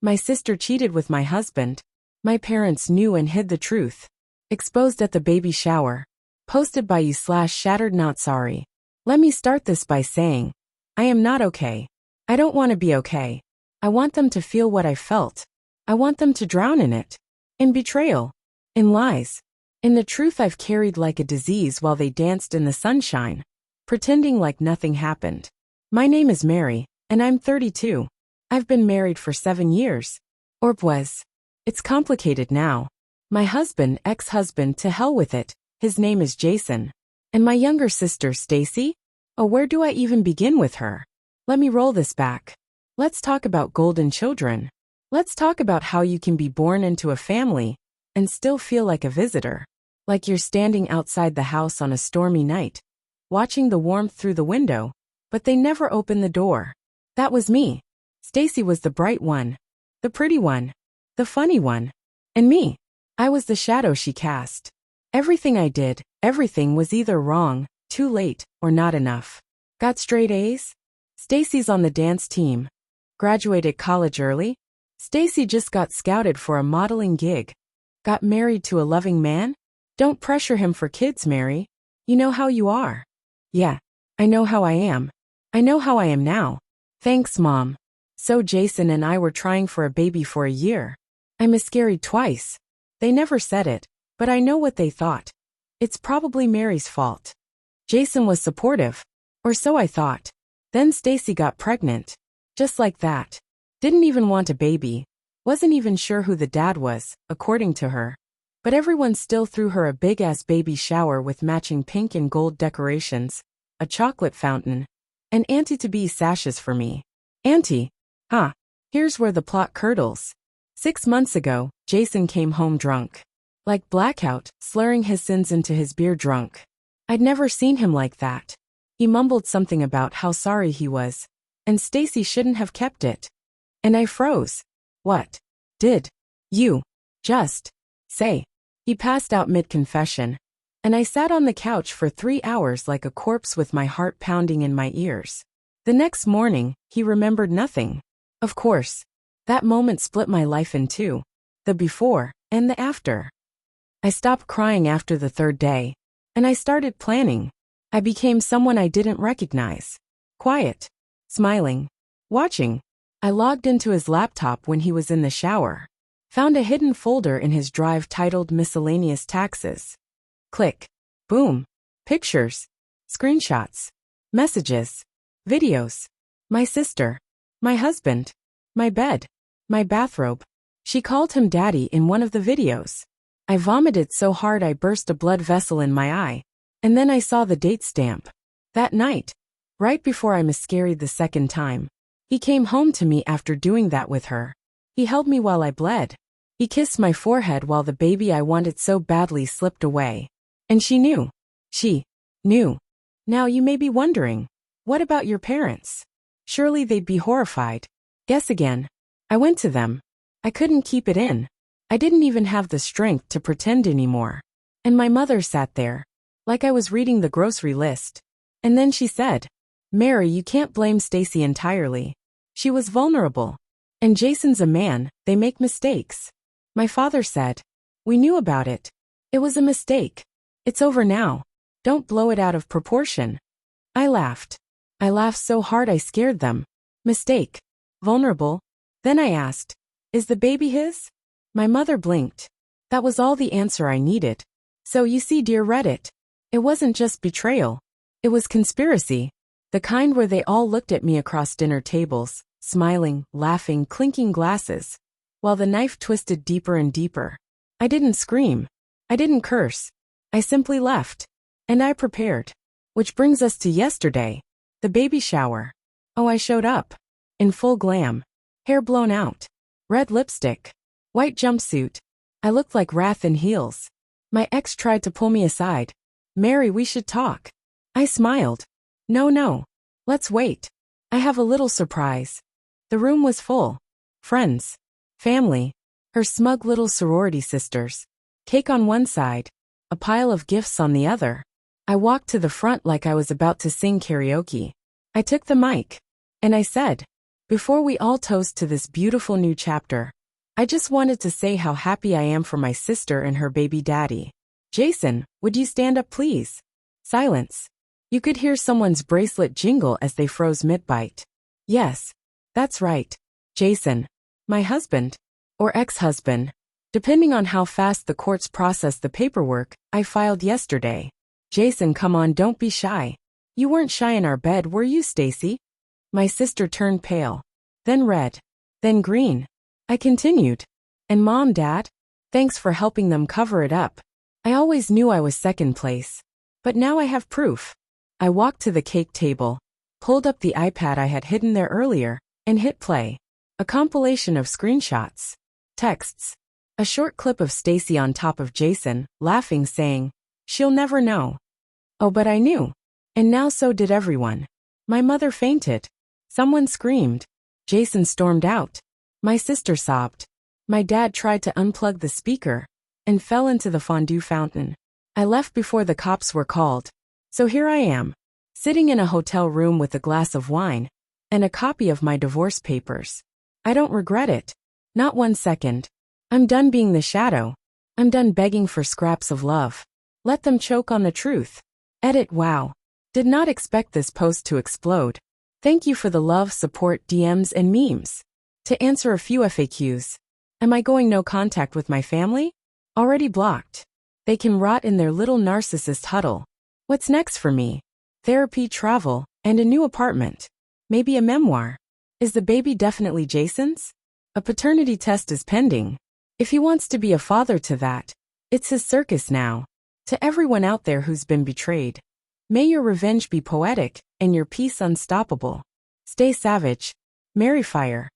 My sister cheated with my husband. My parents knew and hid the truth. Exposed at the baby shower. Posted by you/shattered not sorry. Let me start this by saying, I am not okay. I don't want to be okay. I want them to feel what I felt. I want them to drown in it. In betrayal. In lies. In the truth I've carried like a disease while they danced in the sunshine, pretending like nothing happened. My name is Mary, and I'm 32. I've been married for 7 years. Or was. It's complicated now. My husband, ex-husband, to hell with it. His name is Jason. And my younger sister, Stacy? Oh, where do I even begin with her? Let me roll this back. Let's talk about golden children. Let's talk about how you can be born into a family and still feel like a visitor. Like you're standing outside the house on a stormy night, watching the warmth through the window, but they never open the door. That was me. Stacy was the bright one, the pretty one, the funny one. And me. I was the shadow she cast. Everything I did, everything was either wrong, too late, or not enough. Got straight A's? Stacy's on the dance team. Graduated college early? Stacy just got scouted for a modeling gig. Got married to a loving man? Don't pressure him for kids, Mary. You know how you are. Yeah, I know how I am. I know how I am now. Thanks, Mom. So Jason and I were trying for a baby for a year. I miscarried twice. They never said it, but I know what they thought. It's probably Mary's fault. Jason was supportive. Or so I thought. Then Stacy got pregnant. Just like that. Didn't even want a baby. Wasn't even sure who the dad was, according to her. But everyone still threw her a big-ass baby shower with matching pink and gold decorations, a chocolate fountain, and auntie-to-be sashes for me. Auntie? Huh. Here's where the plot curdles. 6 months ago, Jason came home drunk. Like blackout, slurring his sins into his beer drunk. I'd never seen him like that. He mumbled something about how sorry he was, and Stacy shouldn't have kept it. And I froze. What? Did you just say? He passed out mid-confession, and I sat on the couch for 3 hours like a corpse with my heart pounding in my ears. The next morning, he remembered nothing. Of course, that moment split my life in two, the before and the after. I stopped crying after the 3rd day, and I started planning. I became someone I didn't recognize. Quiet, smiling, watching. I logged into his laptop when he was in the shower. Found a hidden folder in his drive titled Miscellaneous Taxes. Click. Boom. Pictures. Screenshots. Messages. Videos. My sister. My husband. My bed. My bathrobe. She called him daddy in one of the videos. I vomited so hard I burst a blood vessel in my eye. And then I saw the date stamp. That night. Right before I miscarried the 2nd time. He came home to me after doing that with her. He held me while I bled. He kissed my forehead while the baby I wanted so badly slipped away. And she knew. She knew. Now you may be wondering, what about your parents? Surely they'd be horrified. Guess again. I went to them. I couldn't keep it in. I didn't even have the strength to pretend anymore. And my mother sat there, like I was reading the grocery list. And then she said, Mary, you can't blame Stacy entirely. She was vulnerable. And Jason's a man, they make mistakes. My father said, we knew about it. It was a mistake. It's over now. Don't blow it out of proportion. I laughed. I laughed so hard I scared them. Mistake. Vulnerable. Then I asked, is the baby his? My mother blinked. That was all the answer I needed. So you see, dear Reddit, it wasn't just betrayal. It was conspiracy. The kind where they all looked at me across dinner tables, smiling, laughing, clinking glasses, while the knife twisted deeper and deeper. I didn't scream. I didn't curse. I simply left. And I prepared. Which brings us to yesterday. The baby shower. Oh, I showed up. In full glam. Hair blown out. Red lipstick. White jumpsuit. I looked like Wrath in heels. My ex tried to pull me aside. Mary, we should talk. I smiled. No. Let's wait. I have a little surprise. The room was full. Friends. Family. Her smug little sorority sisters. Cake on one side. A pile of gifts on the other. I walked to the front like I was about to sing karaoke. I took the mic. And I said, Before we all toast to this beautiful new chapter, I just wanted to say how happy I am for my sister and her baby daddy. Jason, would you stand up please? Silence. You could hear someone's bracelet jingle as they froze mid-bite. Yes, that's right. Jason, my husband, or ex-husband, depending on how fast the courts process the paperwork I filed yesterday. Jason, come on, don't be shy. You weren't shy in our bed, were you, Stacy? My sister turned pale, then red, then green. I continued. And Mom, Dad? Thanks for helping them cover it up. I always knew I was second place. But now I have proof. I walked to the cake table, pulled up the iPad I had hidden there earlier, and hit play. A compilation of screenshots, texts, a short clip of Stacy on top of Jason, laughing, saying, "She'll never know." Oh, but I knew. And now so did everyone. My mother fainted. Someone screamed. Jason stormed out. My sister sobbed. My dad tried to unplug the speaker and fell into the fondue fountain. I left before the cops were called. So here I am, sitting in a hotel room with a glass of wine and a copy of my divorce papers. I don't regret it. Not 1 second. I'm done being the shadow. I'm done begging for scraps of love. Let them choke on the truth. Edit. Wow. Did not expect this post to explode. Thank you for the love, support, DMs, and memes. To answer a few FAQs. Am I going no contact with my family? Already blocked. They can rot in their little narcissist huddle. What's next for me? Therapy, travel, and a new apartment. Maybe a memoir. Is the baby definitely Jason's? A paternity test is pending. If he wants to be a father to that, it's his circus now. To everyone out there who's been betrayed, may your revenge be poetic and your peace unstoppable. Stay savage. Marry fire.